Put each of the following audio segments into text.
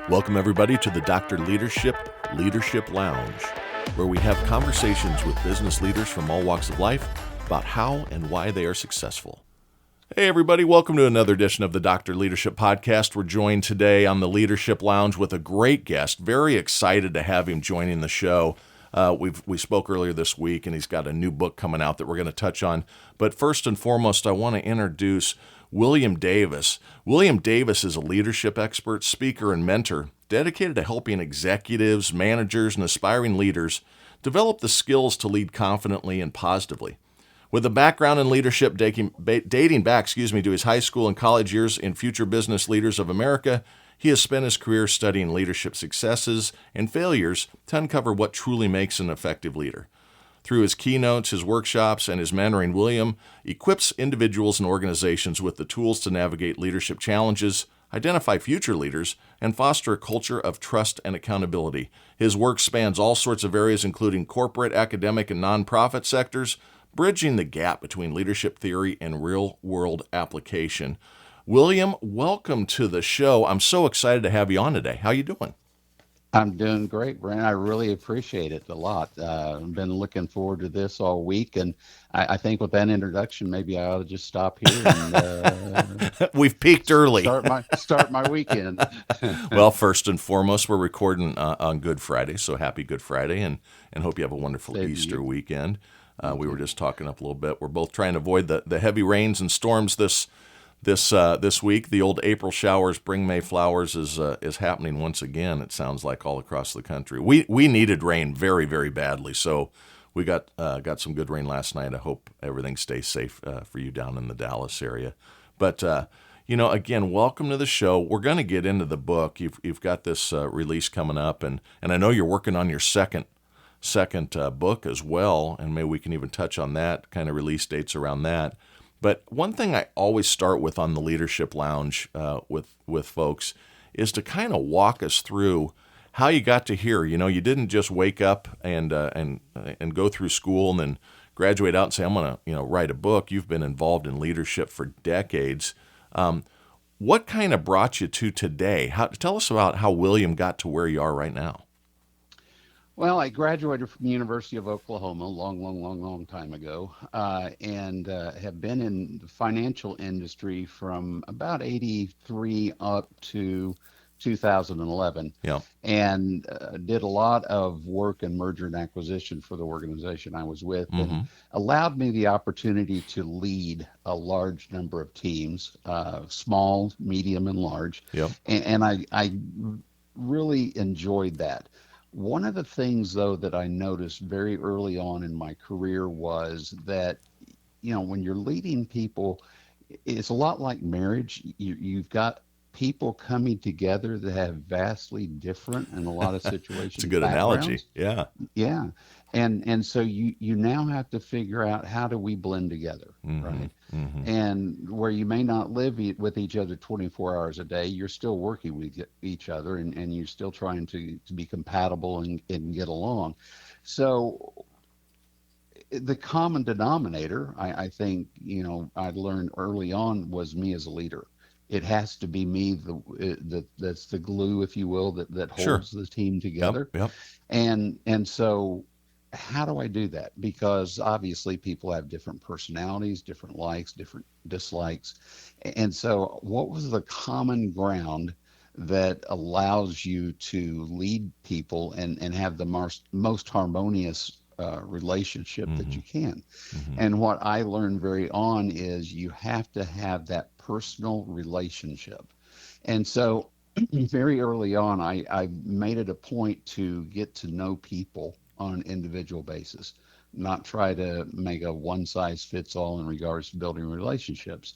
Welcome, everybody, to the Dr. Leadership Lounge, where we have conversations with business leaders from all walks of life about how and why they are successful. Hey, everybody, welcome to another edition of the Dr. Leadership Podcast. We're joined today on the Leadership Lounge with a great guest. Very excited to have him joining the show. We spoke earlier this week, and he's got a new book coming out that we're going to touch on. But first and foremost, I want to introduce William Davis. William Davis is a leadership expert, speaker, and mentor dedicated to helping executives, managers, and aspiring leaders develop the skills to lead confidently and positively. With a background in leadership dating back to his high school and college years in Future Business Leaders of America, he has spent his career studying leadership successes and failures to uncover what truly makes an effective leader. Through his keynotes, his workshops, and his mentoring, William equips individuals and organizations with the tools to navigate leadership challenges, identify future leaders, and foster a culture of trust and accountability. His work spans all sorts of areas, including corporate, academic, and nonprofit sectors, bridging the gap between leadership theory and real-world application. William, welcome to the show. I'm so excited to have you on today. How you doing? I'm doing great, Brent. I really appreciate it a lot. I've been looking forward to this all week, and I think with that introduction, maybe I ought to just stop here and We've peaked early. start my weekend. Well, first and foremost, we're recording on Good Friday, so happy Good Friday, and hope you have a wonderful Same to Easter you. weekend. We were just talking up a little bit. We're both trying to avoid the heavy rains and storms this week. The old April showers bring May flowers is happening once again. It sounds like all across the country. We needed rain very, very badly, so we got some good rain last night. I hope everything stays safe for you down in the Dallas area. But again, welcome to the show. We're going to get into the book. You've got this release coming up, and I know you're working on your second book as well, and maybe we can even touch on that, kind of release dates around that. But one thing I always start with on the Leadership Lounge with folks is to kind of walk us through how you got to here. You know, you didn't just wake up and go through school and then graduate out and say, I'm going to write a book. You've been involved in leadership for decades. What kind of brought you to today? Tell us about how William got to where you are right now. Well, I graduated from the University of Oklahoma a long time ago, and have been in the financial industry from about 83 up to 2011. Yeah. And did a lot of work in merger and acquisition for the organization I was with, and allowed me the opportunity to lead a large number of teams, small, medium, and large. Yeah. And I really enjoyed that. One of the things, though, that I noticed very early on in my career was that, when you're leading people, it's a lot like marriage. You've got people coming together that have vastly different, in a lot of situations, It's a good analogy. backgrounds. Yeah. Yeah. And so you now have to figure out, how do we blend together, right? And where you may not live with each other 24 hours a day, you're still working with each other, and you're still trying to be compatible and get along. So the common denominator, I think, I learned early on, was me as a leader. It has to be me, that's the glue, if you will, that Sure. holds the team together. Yep. And so how do I do that? Because obviously people have different personalities, different likes, different dislikes. And so what was the common ground that allows you to lead people and have the most harmonious relationship that you can? And what I learned very on is you have to have that personal relationship. And so very early on, I made it a point to get to know people on an individual basis, not try to make a one size fits all in regards to building relationships.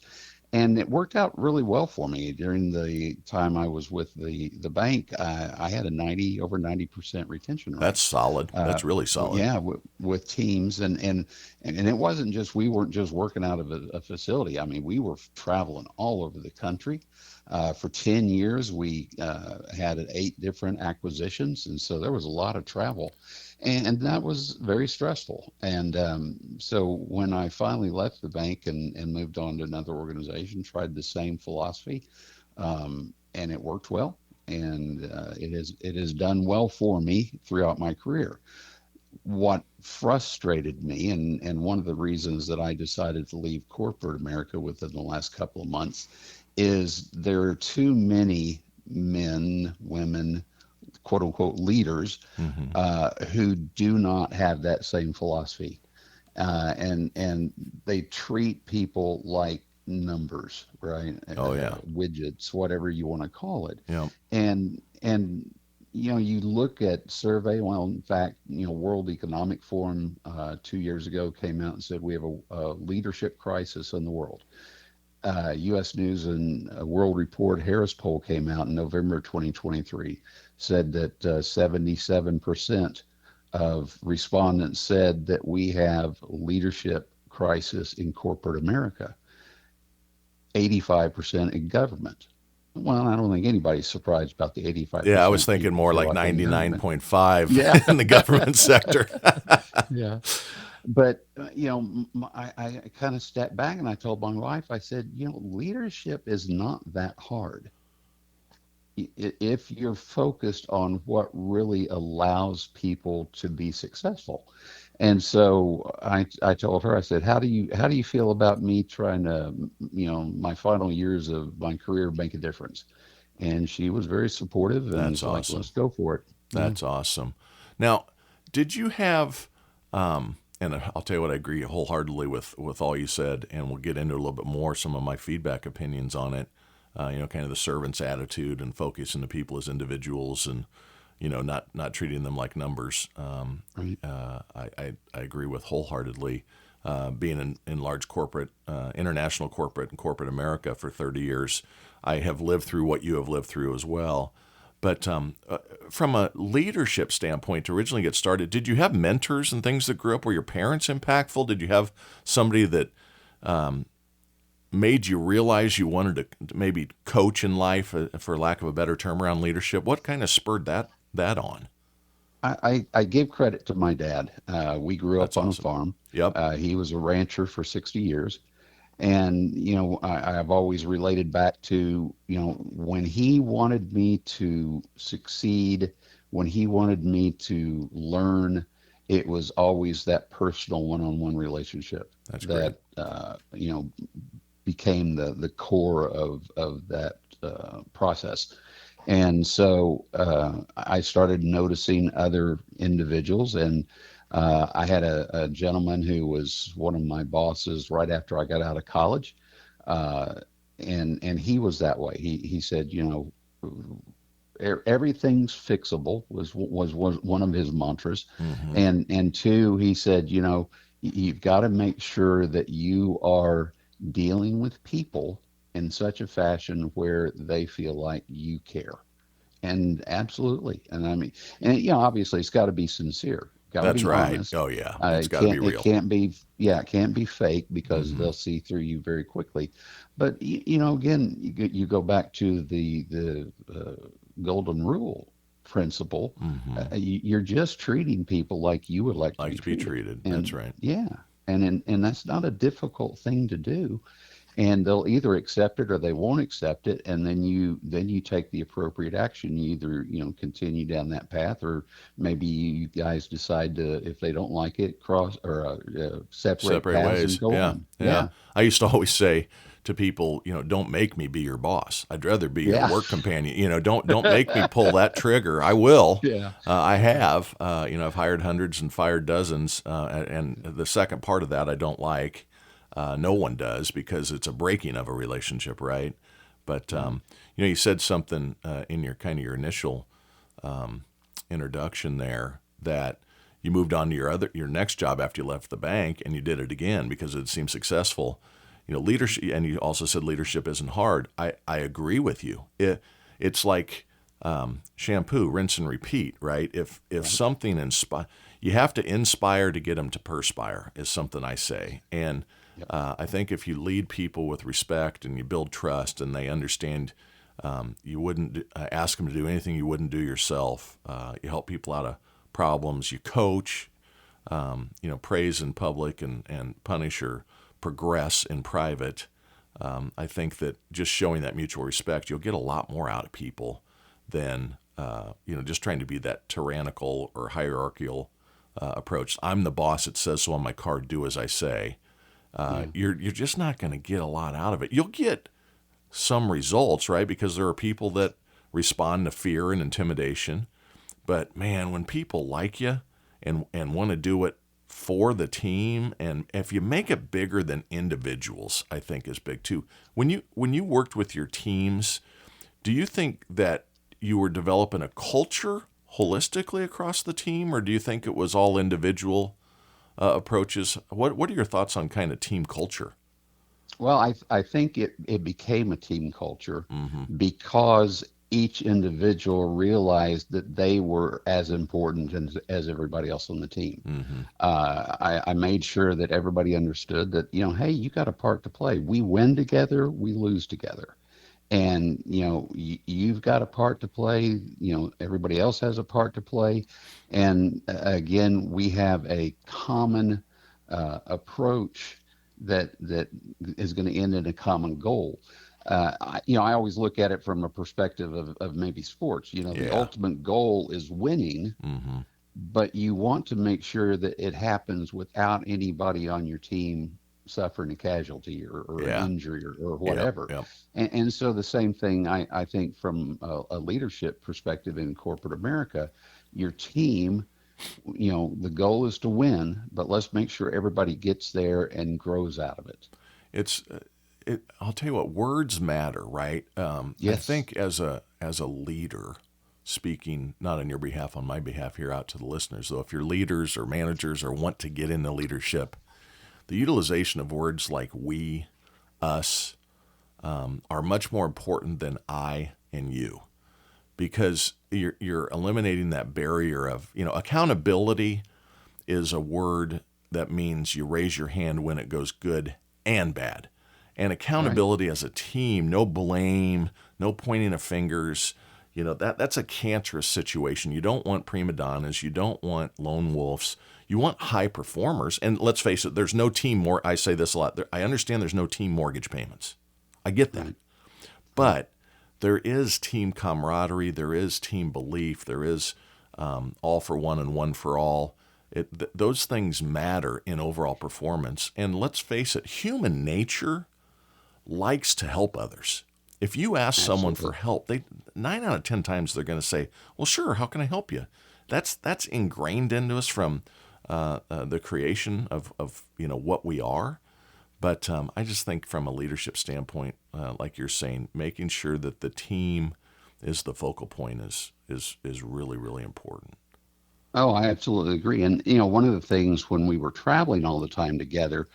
And it worked out really well for me. During the time I was with the bank, I had over 90% retention rate. That's solid. That's really solid. Yeah, with teams, and it wasn't just, we weren't just working out of a facility. I mean, we were traveling all over the country. For 10 years, we had 8 different acquisitions, and so there was a lot of travel, and that was very stressful. And so when I finally left the bank and moved on to another organization, tried the same philosophy, and it worked well. and it has done well for me throughout my career. What frustrated me, and one of the reasons that I decided to leave corporate America within the last couple of months, is there are too many men, women, quote unquote leaders Mm-hmm. who do not have that same philosophy, and they treat people like numbers, right? Oh yeah. Widgets, whatever you want to call it, Yeah. and you look at survey. Well, in fact, World Economic Forum 2 years ago came out and said we have a leadership crisis in the world. U.S. News and World Report Harris poll came out in November 2023, said that 77% of respondents said that we have leadership crisis in corporate America, 85% in government. Well, I don't think anybody's surprised about the Yeah, I was 85% thinking people more feel like like in government. 99.5 Yeah, in the government sector. yeah. But I kind of stepped back and I told my wife, I said, leadership is not that hard if you're focused on what really allows people to be successful. And so I told her, I said, how do you feel about me trying to, my final years of my career make a difference? And she was very supportive and That's was like, awesome. let's go for it. Yeah. That's awesome. Now, did you have, and I'll tell you what, I agree wholeheartedly with all you said, and we'll get into a little bit more some of my feedback opinions on it. Kind of the servant's attitude and focusing the people as individuals, and not treating them like numbers. Right. I agree with wholeheartedly. Being in large corporate, international corporate, and corporate America for 30 years, I have lived through what you have lived through as well. But from a leadership standpoint, to originally get started, did you have mentors and things that grew up? Were your parents impactful? Did you have somebody that made you realize you wanted to maybe coach in life, for lack of a better term, around leadership? What kind of spurred that on? I give credit to my dad. We grew up That's on a awesome. farm. Yep. He was a rancher for 60 years. And, I've always related back to, when he wanted me to succeed, when he wanted me to learn, it was always that personal one-on-one relationship That's great. that, became the core of that process. And so I started noticing other individuals, and I had a gentleman who was one of my bosses right after I got out of college, uh, and he was that way. He said, everything's fixable was one of his mantras, Mm-hmm. and two, he said, you've got to make sure that you are dealing with people in such a fashion where they feel like you care. And absolutely. And I mean, and obviously it's got to be sincere, got to That's be right. honest. Oh yeah, it's It got to be can't, it real. can't be, yeah, it can't be fake because Mm-hmm. they'll see through you very quickly. But again, you go back to the golden rule principle. Mm-hmm. You're just treating people like you would like to Like be to be treated. treated. That's And right. yeah, and that's not a difficult thing to do, and they'll either accept it or they won't accept it, and then you take the appropriate action. You either continue down that path, or maybe you guys decide to, if they don't like it, cross or separate Separate paths and ways. go Yeah, on. yeah. Yeah, I used to always say to people, don't make me be your boss. I'd rather be your yeah, work companion. Don't make me pull that trigger. I will. yeah, I have. I've hired hundreds and fired dozens. And the second part of that I don't like. No one does, because it's a breaking of a relationship, right? But right. you said something in your kind of your initial introduction there, that you moved on to your next job after you left the bank, and you did it again because it seemed successful. Leadership, and you also said leadership isn't hard. I agree with you. It's like shampoo, rinse and repeat, right? If Right. something you have to inspire to get them to perspire, is something I say. And Yep. I think if you lead people with respect and you build trust, and they understand, you wouldn't ask them to do anything you wouldn't do yourself. You help people out of problems. You coach, praise in public, and punish or progress in private. I think that just showing that mutual respect, you'll get a lot more out of people than just trying to be that tyrannical or hierarchical approach. I'm the boss. It says so on my card. Do as I say. You're just not going to get a lot out of it. You'll get some results, right? Because there are people that respond to fear and intimidation. But man, when people like you and want to do it for the team, and if you make it bigger than individuals, I think is big too. When you worked with your teams, do you think that you were developing a culture holistically across the team, or do you think it was all individual approaches? What are your thoughts on kind of team culture? Well, I think it became a team culture Mm-hmm. because each individual realized that they were as important as everybody else on the team. Mm-hmm. I made sure that everybody understood that, hey, you got a part to play. We win together, we lose together. And, you've got a part to play, everybody else has a part to play. And again, we have a common approach that is going to end in a common goal. I always look at it from a perspective of maybe sports. The Yeah. ultimate goal is winning, Mm-hmm. but you want to make sure that it happens without anybody on your team suffering a casualty or an Yeah. injury or Yep. whatever. Yep. And so the same thing, I think, from a leadership perspective in corporate America, your team, the goal is to win, but let's make sure everybody gets there and grows out of it. It's I'll tell you what, words matter, right? I Yes. think as a leader, speaking not on your behalf, on my behalf here out to the listeners, though, if you're leaders or managers or want to get into leadership, the utilization of words like we, us, are much more important than I and you, because you're eliminating that barrier of accountability is a word that means you raise your hand when it goes good and bad. And Right. accountability as a team, no blame, no pointing of fingers, that's a cancerous situation. You don't want prima donnas, you don't want lone wolves. You want high performers. And let's face it, there's no team more I say this a lot. I understand there's no team mortgage payments. I get that. Right. Right. But there is team camaraderie, there is team belief, there is all for one and one for all. Those things matter in overall performance. And let's face it, human nature likes to help others. If you ask someone for Absolutely. help, 9 out of 10 times they're going to say, "Well, sure, how can I help you?" That's ingrained into us from the creation of what we are. But I just think from a leadership standpoint, like you're saying, making sure that the team is the focal point is really really important. Oh, I absolutely agree. And, one of the things when we were traveling all the time together,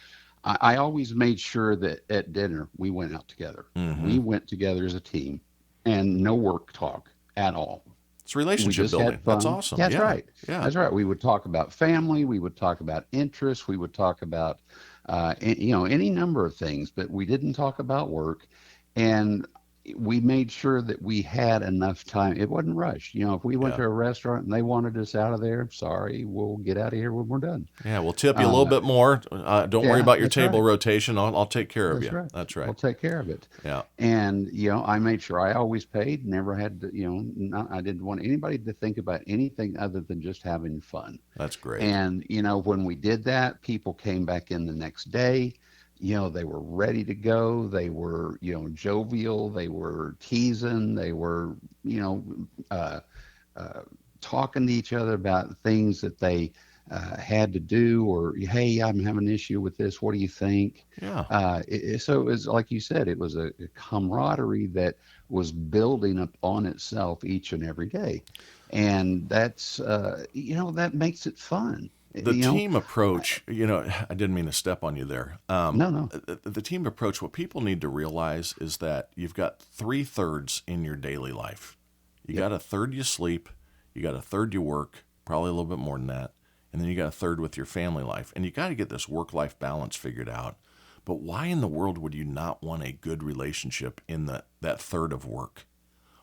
I always made sure that at dinner we went out together. Mm-hmm. We went together as a team and no work talk at all. It's We relationship just had building. That's fun. awesome. That's Yeah, right. yeah, That's right. We would talk about family. We would talk about interests. We would talk about, any number of things, but we didn't talk about work. And we made sure that we had enough time. It wasn't rushed. If we went yeah. to a restaurant and they wanted us out of there, sorry, we'll get out of here when we're done. Yeah, we'll tip you a little Uh, bit more. Don't worry yeah, about your that's table right. rotation. I'll take care of That's you. right. That's We'll right. take care of it. Yeah, And, I made sure I always paid, never had to, I didn't want anybody to think about anything other than just having fun. that's great. And, when we did that, people came back in the next day. They were ready to go. They were, jovial. They were teasing. They were, uh, uh, talking to each other about things that they had to do, or, hey, I'm having an issue with this. What do you think? Yeah. So it was, like you said, it was a camaraderie that was building up on itself each and every day. And that's, that makes it fun. The You know, team approach, I didn't mean to step on you there. no, no. The team approach, what people need to realize is that you've got 3/3 in your daily life. You Yep. got a third you sleep, you got a third you work, probably a little bit more than that, and then you got a third with your family life. And you got to get this work-life balance figured out. But why in the world would you not want a good relationship in that third of work?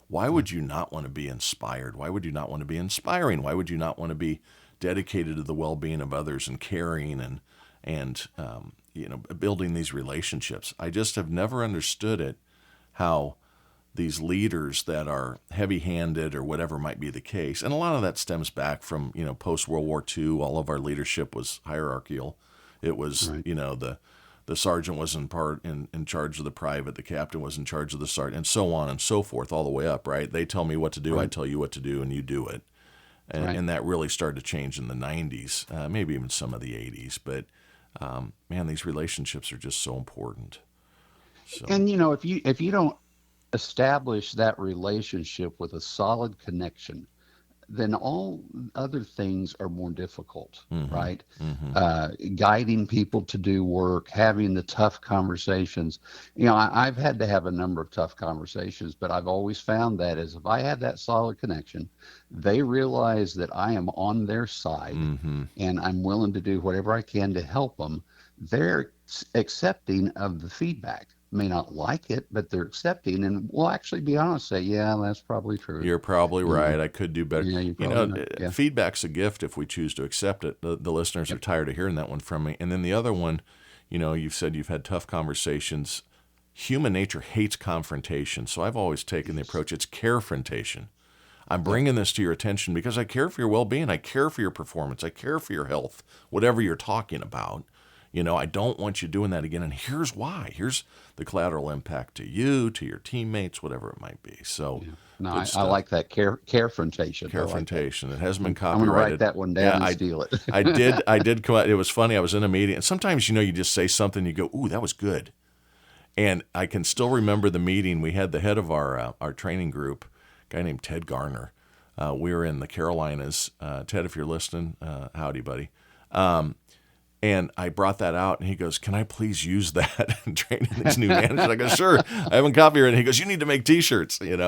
Why Yeah. would you not want to be inspired? Why would you not want to be inspiring? Why would you not want to be dedicated to the well-being of others and caring and building these relationships? I just have never understood it, how these leaders that are heavy-handed or whatever might be the case. And a lot of that stems back from, post World War II. All of our leadership was hierarchical. It was, Right. The sergeant was in charge of the private, the captain was in charge of the sergeant, and so on and so forth, all the way up, right? They tell me what to do, I Right. tell you what to do, and you do it. And, Right. and that really started to change in the 90s, maybe even some of the 80s. But man, these relationships are just so important. So, And if you don't establish that relationship with a solid connection, then all other things are more difficult, hmm right? hmm Guiding people to do work, having the tough conversations. I've had to have a number of tough conversations, but I've always found that is if I have that solid connection, they realize that I am on their side hmm and I'm willing to do whatever I can to help them. They're accepting of the feedback. May not like it, but they're accepting and will actually be honest, say, yeah, that's probably true. You're probably You know, right. I could do better. yeah, you probably know. Yeah. Feedback's a gift if we choose to accept it. The listeners are Yep. tired of hearing that one from me. And then the other one, you've said you've had tough conversations. Human nature hates confrontation. So I've always taken the Yes. approach it's carefrontation. I'm Yep. bringing this to your attention because I care for your well being. I care for your performance. I care for your health, whatever you're talking about. I don't want you doing that again. And here's why. Here's the collateral impact to you, to your teammates, whatever it might be. So Yeah. No, good I stuff. like that carefrontation. I like that. Carefrontation. It hasn't been I'm going to write copyrighted. that one Yeah, down and steal it. I did come out. It was funny. I was in a meeting, and sometimes you just say something, you go, "Ooh, that was good." And I can still remember the meeting. We had the head of our training group, a guy named Ted Garner. We were in the Carolinas. Ted, if you're listening, howdy, buddy. And I brought that out, and he goes, "Can I please use that in training these new managers?" I go, "Sure." I haven't copyrighted it. And he goes, "You need to make T-shirts." It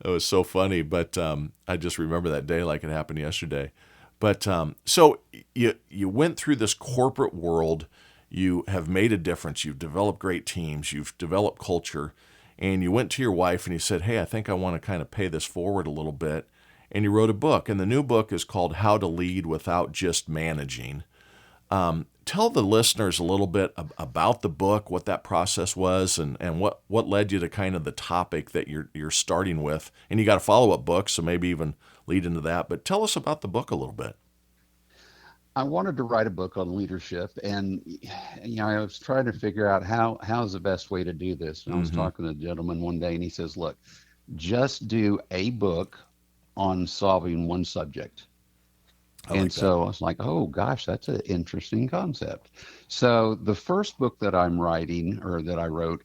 was so funny, but I just remember that day like it happened yesterday. But so you went through this corporate world. You have made a difference. You've developed great teams. You've developed culture, and you went to your wife and you said, "Hey, I think I want to kind of pay this forward a little bit." And you wrote a book, and the new book is called "How to Lead Without Just Managing." Tell the listeners a little bit about the book, what that process was, and what led you to kind of the topic that you're starting with. And you got a follow-up book, so maybe even lead into that. But tell us about the book a little bit. I wanted to write a book on leadership, and I was trying to figure out how's the best way to do this. And I was hmm talking to a gentleman one day, and he says, "Look, just do a book on solving one subject." I And like that. so I was like, oh gosh, that's an interesting concept. So the first book that I'm writing or that I wrote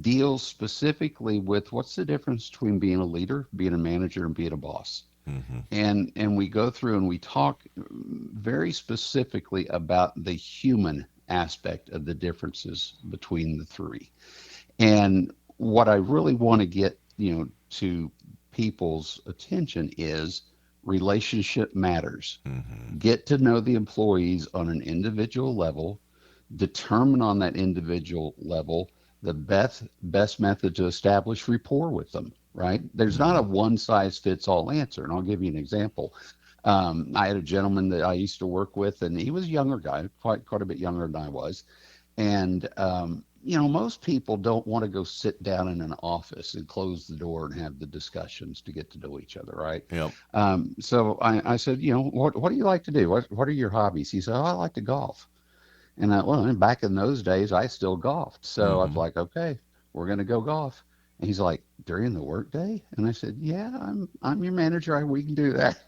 deals specifically with what's the difference between being a leader, being a manager, and being a boss. hmm And we go through and we talk very specifically about the human aspect of the differences between the three. And what I really want to get, to people's attention is relationship matters. hmm Get to know the employees on an individual level, determine on that individual level the best method to establish rapport with them, right? There's not a hmm one size fits all answer. And I'll give you an example. I had a gentleman that I used to work with, and he was a younger guy, quite a bit younger than I was. And most people don't want to go sit down in an office and close the door and have the discussions to get to know each other, right? Yep. So I said, what do you like to do? What are your hobbies? He said, oh, I like to golf. And back in those days, I still golfed. So I was hmm like, okay, we're going to go golf. And he's like, during the workday? And I said, yeah, I'm your manager. We can do that.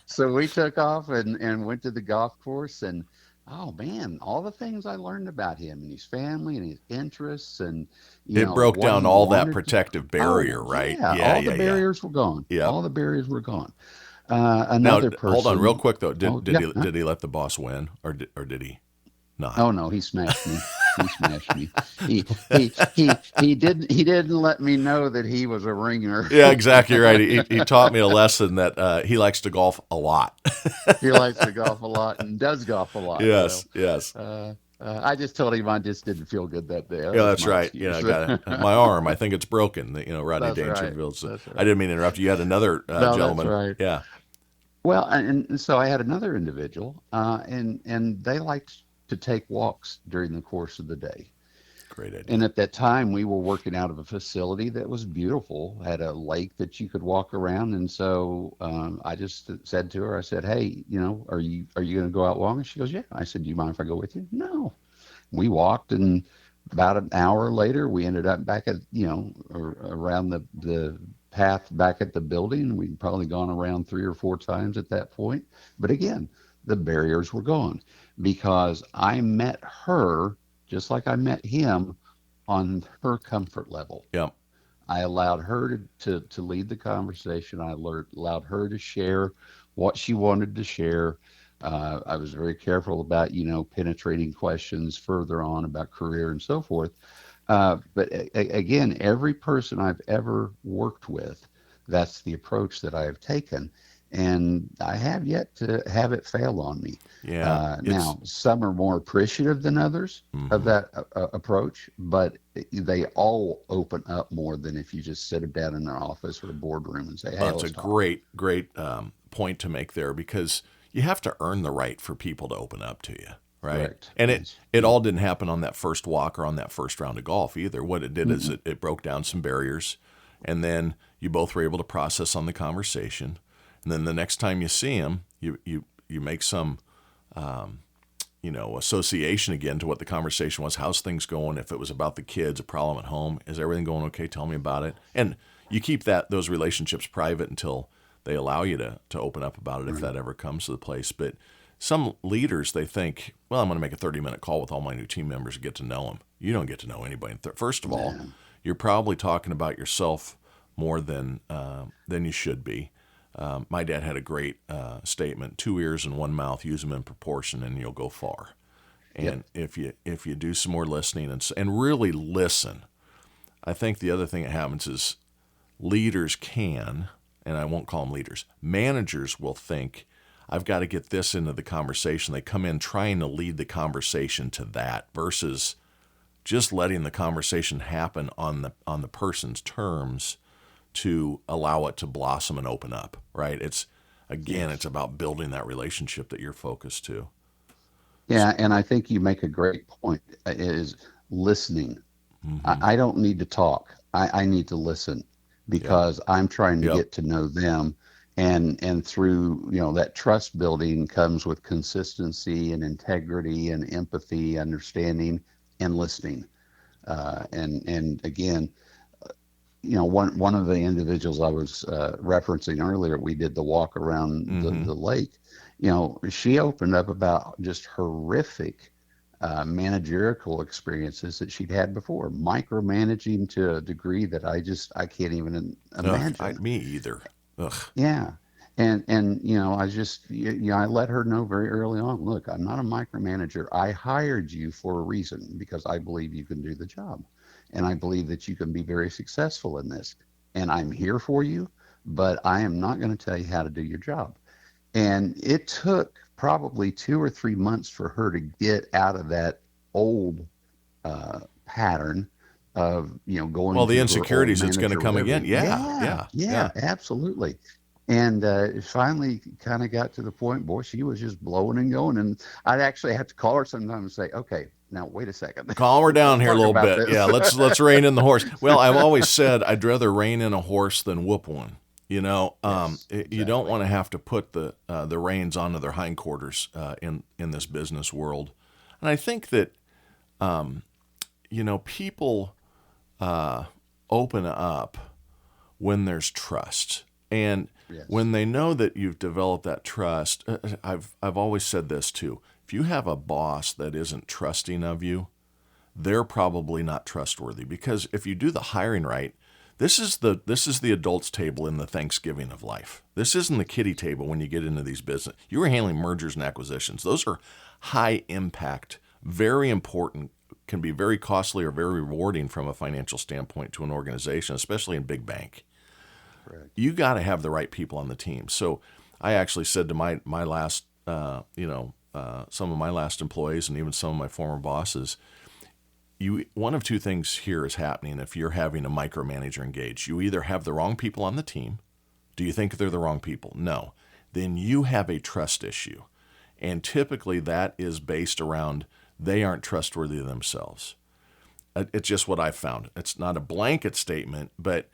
So we took off and went to the golf course, and oh man, all the things I learned about him and his family and his interests and It broke what down he all that wanted to. protective barrier, Oh right? yeah, Yeah, all the yeah, yeah. barriers were gone. Yep. All the barriers were gone. Now, Another hold on, real person. quick though. Oh Did did yeah. he did he let the boss win, or did he not? Oh no, he smashed me. He smashed me. He didn't let me know that he was a ringer. Yeah, exactly right. He taught me a lesson that he likes to golf a lot. He likes to golf a lot and does golf a lot. Yes, yes. I just told him I just didn't feel good that day. That Yeah, was that's my right. excuse. I got it. My arm. I think it's broken. Rodney That's right. Dangerfield. So That's I right. didn't mean to interrupt you. You had another No, that's gentleman. right. Yeah. Well, and so I had another individual, and they liked to take walks during the course of the day. Great And idea. at that time, we were working out of a facility that was beautiful, had a lake that you could walk around. And so I just said to her, I said, "Hey, are you going to go out long?" And she goes, "Yeah." I said, "Do you mind if I go with you?" No. We walked, and about an hour later, we ended up back at, around the path back at the building. We'd probably gone around 3 or 4 times at that point. But again, the barriers were gone because I met her just like I met him on her comfort level. Yep. I allowed her to lead the conversation. Allowed her to share what she wanted to share. I was very careful about, penetrating questions further on about career and so forth. But again, every person I've ever worked with, that's the approach that I have taken. And I have yet to have it fail on me. Yeah. It's Now, some are more appreciative than others of mhm. that approach, but they all open up more than if you just sit them down in an office or a boardroom and say, "Hey, That's a let's talk." great point to make there because you have to earn the right for people to open up to you, right? Correct. And it Yes. it all didn't happen on that first walk or on that first round of golf either. What it did is Mm-mm. it broke down some barriers, and then you both were able to process on the conversation. And then the next time you see him, you make some association again to what the conversation was. How's things going? If it was about the kids, a problem at home, is everything going okay? Tell me about it. And you keep those relationships private until they allow you to open up about it if Right. that ever comes to the place. But some leaders, they think, well, I'm going to make a 30-minute call with all my new team members to get to know them. You don't get to know anybody. First of all, Yeah. you're probably talking about yourself more than you should be. My dad had a great statement: 2 ears and 1 mouth. Use them in proportion, and you'll go far. Yep. And if you do some more listening and really listen, I think the other thing that happens is leaders can, and I won't call them leaders, managers will think, I've got to get this into the conversation. They come in trying to lead the conversation to that versus just letting the conversation happen on the person's terms to allow it to blossom and open up, right? It's Yes. about building that relationship that you're focused to. Yeah, and I think you make a great point, is listening. Mm-hmm. I don't need to talk. I need to listen Yep. because I'm trying to Yep. get to know them. And through, that trust building comes with consistency and integrity and empathy, understanding, and listening. And again, one of the individuals I was referencing earlier, we did the walk around the, Mm-hmm. the lake. She opened up about just horrific managerial experiences that she'd had before, micromanaging to a degree that I can't even Ugh, imagine. me either. Ugh. Yeah. And I just, I let her know very early on, look, I'm not a micromanager. I hired you for a reason because I believe you can do the job. And I believe that you can be very successful in this. And I'm here for you, but I am not going to tell you how to do your job. And it took probably 2 or 3 months for her to get out of that old pattern of, going Well, the to her old insecurities, it's going to manager or come whatever. again. Yeah, Yeah, yeah, yeah, yeah. absolutely. And it finally kind of got to the point, boy, she was just blowing and going. And I'd actually have to call her sometimes and say, okay, now wait a second. Calm her Let's down here a talk little about bit. Yeah, this. let's rein in the horse. Well, I've always said I'd rather rein in a horse than whoop one. Yes, You don't exactly. want to have to put the reins onto their hindquarters in this business world. And I think that people open up when there's trust. And Yes. when they know that you've developed that trust, I've always said this too. If you have a boss that isn't trusting of you, they're probably not trustworthy because if you do the hiring right, this is the adults table in the Thanksgiving of life. This isn't the kiddie table when you get into these business. You are handling mergers and acquisitions. Those are high impact, very important, can be very costly or very rewarding from a financial standpoint to an organization, especially in big bank. Correct. You got to have the right people on the team. So I actually said to my last, some of my last employees and even some of my former bosses, one of two things here is happening if you're having a micromanager engaged. You either have the wrong people on the team. Do you think they're the wrong people? No. Then you have a trust issue. And typically that is based around they aren't trustworthy themselves. It's just what I've found. It's not a blanket statement, but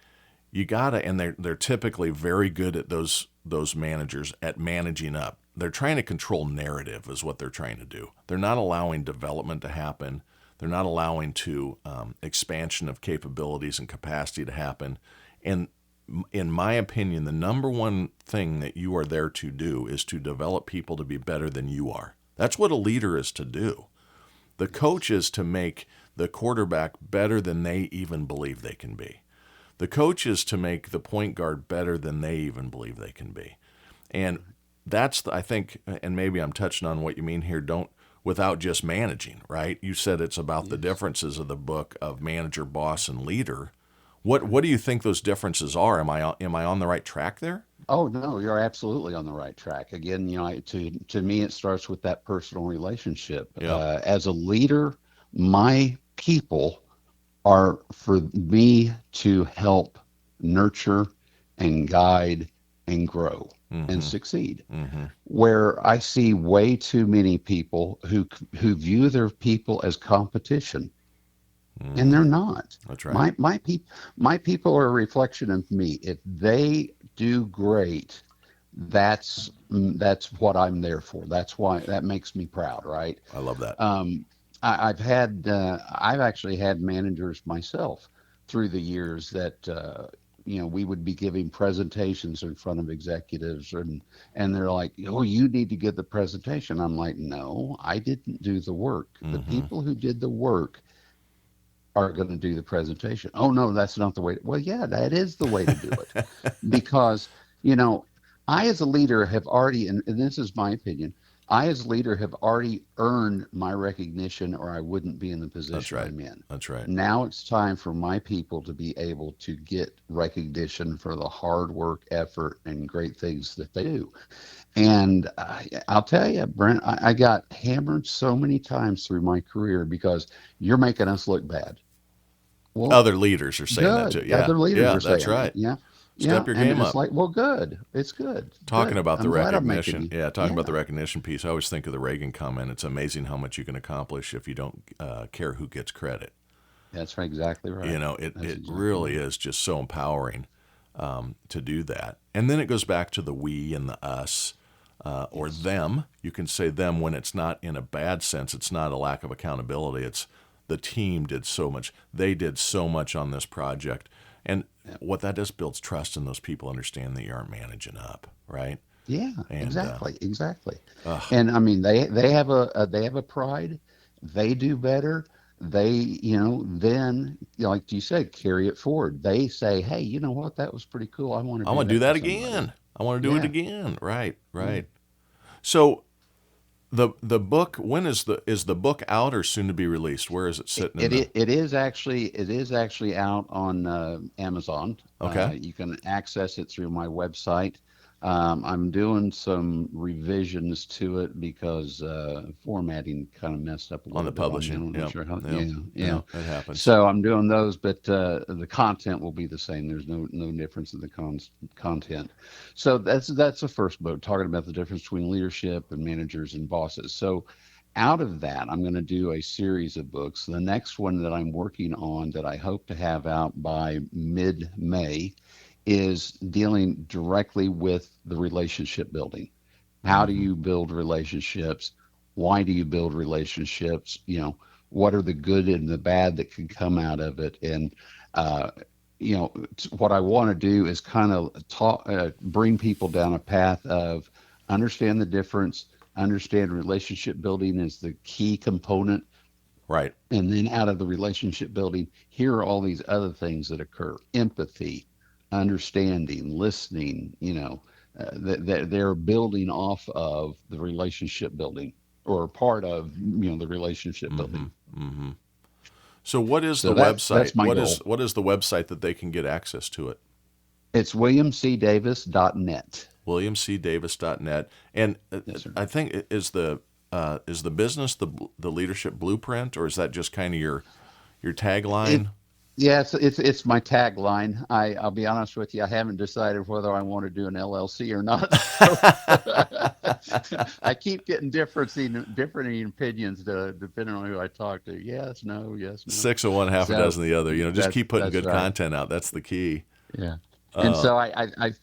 you gotta, and they're typically very good at those managers at managing up. They're trying to control narrative is what they're trying to do. They're not allowing development to happen. They're not allowing expansion of capabilities and capacity to happen. And in my opinion, the number one thing that you are there to do is to develop people to be better than you are. That's what a leader is to do. The coach is to make the quarterback better than they even believe they can be. The coach is to make the point guard better than they even believe they can be. And that's, I think, and maybe I'm touching on what you mean here, without just managing, right? You said it's about the differences of the book of manager, boss, and leader. What do you think those differences are? Am I on the right track there? Oh no, you're absolutely on the right track. Again, to me, it starts with that personal relationship. Yeah. As a leader, my people are for me to help nurture and guide and grow and succeed. Where I see way too many people who view their people as competition. And they're not. That's right. My people are a reflection of me. If they do great, that's what I'm there for. That's why that makes me proud, right? I love that. I've actually had managers myself through the years that we would be giving presentations in front of executives, and they're like, "Oh, you need to give the presentation." I'm like, "No, I didn't do the work. The people who did the work are going to do the presentation." "Oh no, that's not the way." Well, yeah, that is the way to do it. Because I as a leader have already, and this is my opinion, I as a leader have already earned my recognition, or I wouldn't be in the position I'm in. That's right. Now it's time for my people to be able to get recognition for the hard work, effort, and great things that they do. And I'll tell you, Brent, I got hammered so many times through my career because you're making us look bad. Well, Other leaders are saying that good. too. Yeah. Other leaders are saying That's right. that. Yeah. Step Yeah. your And game it's up. like, well, good. It's good. Talking Good. about the I'm glad I'm making recognition. you. Yeah, talking about the Yeah. recognition piece. I always think of the Reagan comment. It's amazing how much you can accomplish if you don't care who gets credit. That's right. Exactly right. It That's exactly really right. is just so empowering to do that. And then it goes back to the we and the us or Yes. them. You can say them when it's not in a bad sense. It's not a lack of accountability. It's the team did so much. They did so much on this project. And Yeah. what that does builds trust in those people understand that you aren't managing up, right? Yeah, And exactly. uh, And I mean, they have they have a pride. They do better. They, then, like you said, carry it forward. They say, "Hey, you know what? That was pretty cool. I want to I do want to do that for that somebody." again. I want to do it Yeah. again. Right, Yeah. right. So the book, when is the book out or soon to be released? Where is it sitting in the? It is actually out on Amazon. Okay, You can access it through my website. I'm doing some revisions to it because formatting kind of messed up a on little the bit on me. publishing. I'm not Yep, sure how. yep, Yeah, yeah. yeah, it happens. So I'm doing those, but the content will be the same. There's no difference in the content. So that's the first book, talking about the difference between leadership and managers and bosses. So out of that, I'm going to do a series of books. The next one that I'm working on that I hope to have out by mid-May is dealing directly with the relationship building. How do Hmm. you build relationships? Why do you build relationships? What are the good and the bad that can come out of it? And uh, what I want to do is kind of bring people down a path of understand the difference, understand relationship building is the key component, Right. and then out of the relationship building, here are all these other things that occur: empathy, understanding, listening, that they're building off of the relationship building, or part of, the relationship Hmm. building. Hmm. So what is the So that's website? my goal. What is the website that they can get access to it? It's williamcdavis.net. WilliamCDavis.net. And Yes, sir. I think is the business the leadership blueprint, or is that just kind of your It tagline? Yeah, it's my tagline. I'll be honest with you, I haven't decided whether I want to do an LLC or not. So I keep getting different opinions depending on who I talk to. Yes, no, yes, no. Six of one, half a So dozen of the other. Just keep putting that's good right. content out. That's the key. Yeah. And Uh, so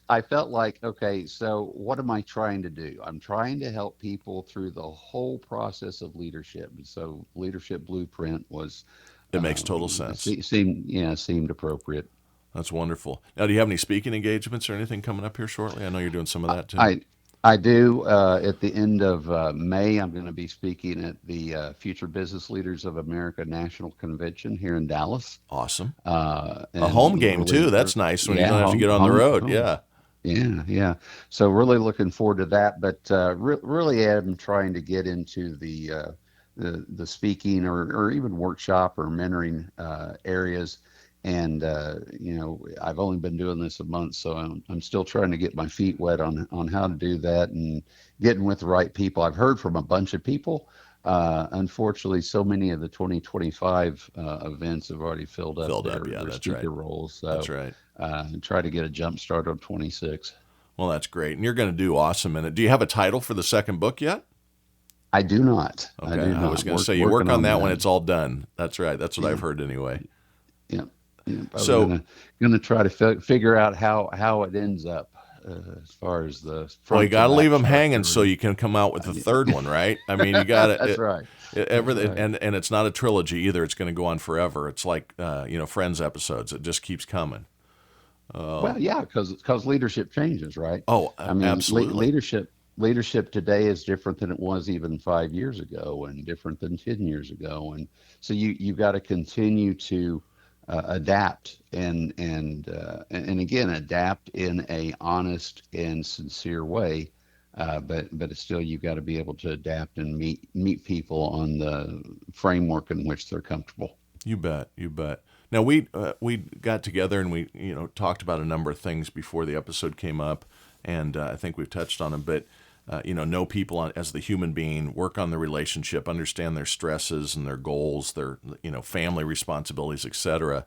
I felt like, okay, so what am I trying to do? I'm trying to help people through the whole process of leadership. And so Leadership Blueprint was it makes total sense. seemed appropriate. That's wonderful. Now, do you have any speaking engagements or anything coming up here shortly? I know you're doing some of that too. I I do. At the end of May, I'm going to be speaking at the Future Business Leaders of America National Convention here in Dallas. Awesome. A home And game too. That's nice when you yeah, don't have to get on the road. Yeah. yeah, yeah. So really looking forward to that. But really, am trying to get into the speaking or even workshop or mentoring areas. And I've only been doing this a month, so I'm still trying to get my feet wet on how to do that and getting with the right people. I've heard from a bunch of people. Unfortunately, so many of the 2025 events have already filled up Filled up. Yeah, their that's right. speaker roles. That's So right. try to get a jump start on 26. Well, that's great. And you're going to do awesome in it. Do you have a title for the second book yet? I do not. I Okay. do I was not. going to say you work Working on on that when that. it's all done. That's right. That's what Yeah, I've heard anyway. yeah, yeah. I was So, gonna try to figure out how it ends up as far as the well, you front to got to leave back them hanging chapter. so And you can come out with the third one, right? I mean, you got that's to right. That's everything, right. and it's not a trilogy either. It's going to go on forever. It's like Friends episodes. It just keeps coming. Well, yeah, because leadership changes, right? Oh, I mean, absolutely. leadership today is different than it was even 5 years ago, and different than 10 years ago, and so you've got to continue to adapt and again adapt in a honest and sincere way. But it's still you've got to be able to adapt and meet people on the framework in which they're comfortable. You bet. You bet. Now we got together and we talked about a number of things before the episode came up, and I think we've touched on them. But know people as the human being, work on the relationship, understand their stresses and their goals, their family responsibilities, etc.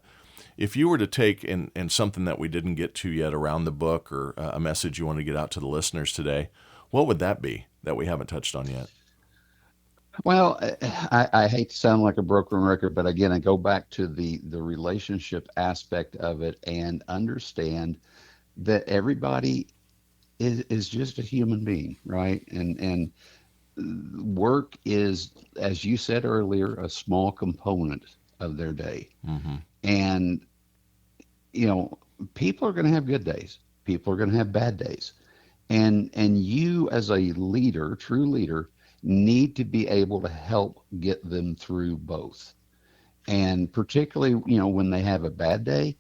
If you were to take and something that we didn't get to yet around the book or a message you want to get out to the listeners today, what would that be that we haven't touched on yet? Well, I hate to sound like a broken record, but again, I go back to the relationship aspect of it and understand that everybody is just a human being, right? And work is, as you said earlier, a small component of their day. Mm-hmm. And you know, people are going to have good days. People are going to have bad days. And you as a leader, true leader, need to be able to help get them through both. And particularly, when they have a bad day,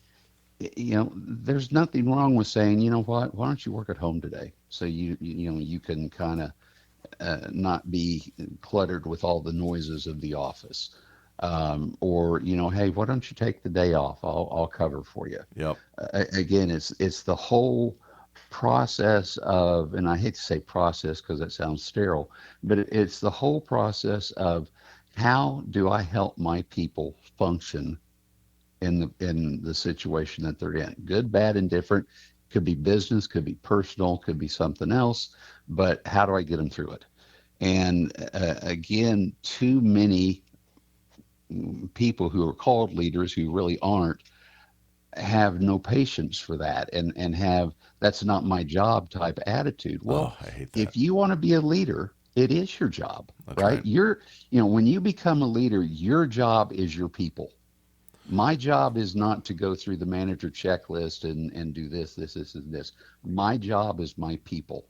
there's nothing wrong with saying, you know what, why don't you work at home today? So you can kind of not be cluttered with all the noises of the office. Or hey, why don't you take the day off? I'll cover for you. Yep. Again, it's the whole process of, and I hate to say process because that sounds sterile, but it's the whole process of how do I help my people function in the situation that they're in, good, bad, and different. Could be business, could be personal, could be something else, but how do I get them through it? And again, too many people who are called leaders who really aren't have no patience for that and have that's not my job type attitude. Oh, Well, I hate that. if you want to be a leader, it is your job, That's right? right. When you become a leader, your job is your people. My job is not to go through the manager checklist and do this, and this. My job is my people.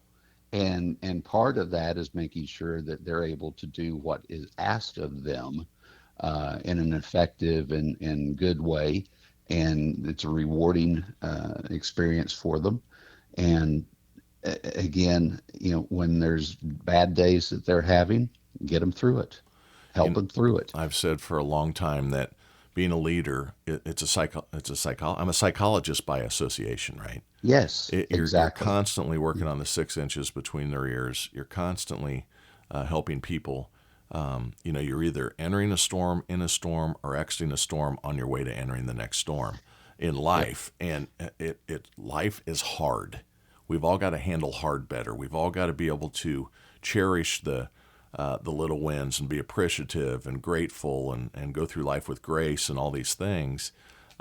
And part of that is making sure that they're able to do what is asked of them in an effective and good way. And it's a rewarding experience for them. And again, when there's bad days that they're having, get them through it, help them through it. I've said for a long time that being a leader, I'm a psychologist by association, right? Yes, You're exactly. constantly working on the 6 inches between their ears. You're constantly helping people You're either entering a storm, in a storm, or exiting a storm on your way to entering the next storm in life. And life is hard. We've all got to handle hard better. We've all got to be able to cherish the little wins and be appreciative and grateful and go through life with grace and all these things.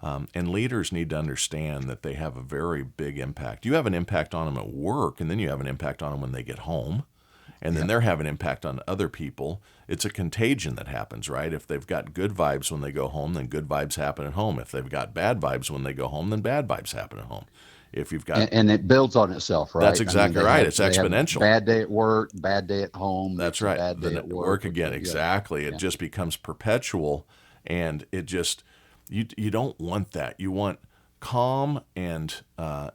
And leaders need to understand that they have a very big impact. You have an impact on them at work, and then you have an impact on them when they get home. And then they're having an impact on other people. It's a contagion that happens, right? If they've got good vibes when they go home, then good vibes happen at home. If they've got bad vibes when they go home, then bad vibes happen at home. If you've got and it builds on itself, right? That's exactly right. It's exponential. Bad day at work, bad day at home. That's right. Bad day then at work again. Exactly. It just becomes perpetual, and it just you don't want that. You want calm and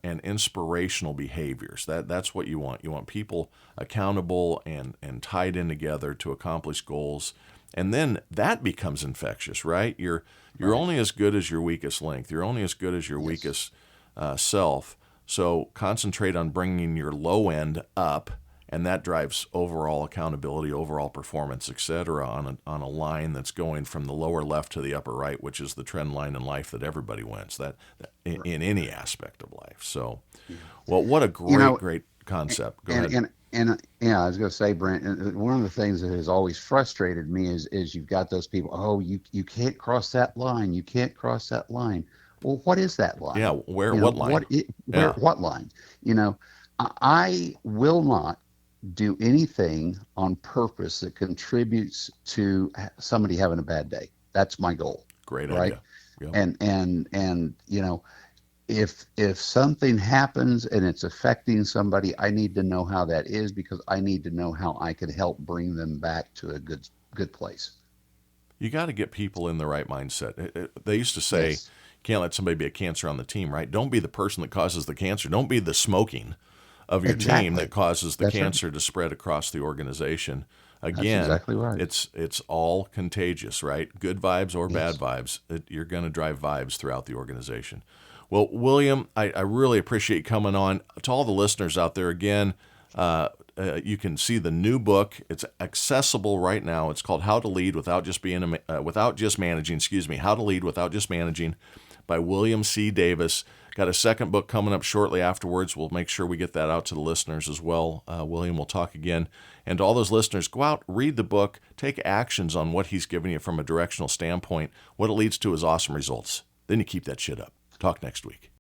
inspirational behaviors. That's what you want. You want people accountable and tied in together to accomplish goals, and then that becomes infectious, right? You're only as good as your weakest link. You're only as good as your weakest self. So concentrate on bringing your low end up, and that drives overall accountability, overall performance, etc. on a line that's going from the lower left to the upper right, which is the trend line in life that everybody wins. That in any aspect of life. So, well, what a great concept. Go ahead. And I was going to say, Brent, one of the things that has always frustrated me is you've got those people. Oh, you can't cross that line. You can't cross that line. Well, what is that line? Yeah, what line? What line? I will not do anything on purpose that contributes to somebody having a bad day. That's my goal. Great right? idea. Yeah. And if something happens and it's affecting somebody, I need to know how that is, because I need to know how I can help bring them back to a good place. You got to get people in the right mindset. They used to say, yes, can't let somebody be a cancer on the team, right? Don't be the person that causes the cancer. Don't be the smoking of your team that causes the cancer to spread across the organization. Again, that's exactly right. It's all contagious, right? Good vibes or bad vibes. You're going to drive vibes throughout the organization. Well, William, I really appreciate you coming on. To all the listeners out there, again, you can see the new book. It's accessible right now. It's called How to Lead Without Just Managing. How to Lead Without Just Managing, by William C. Davis. Got a second book coming up shortly afterwards. We'll make sure we get that out to the listeners as well. William will talk again. And to all those listeners, go out, read the book, take actions on what he's giving you from a directional standpoint. What it leads to is awesome results. Then you keep that shit up. Talk next week.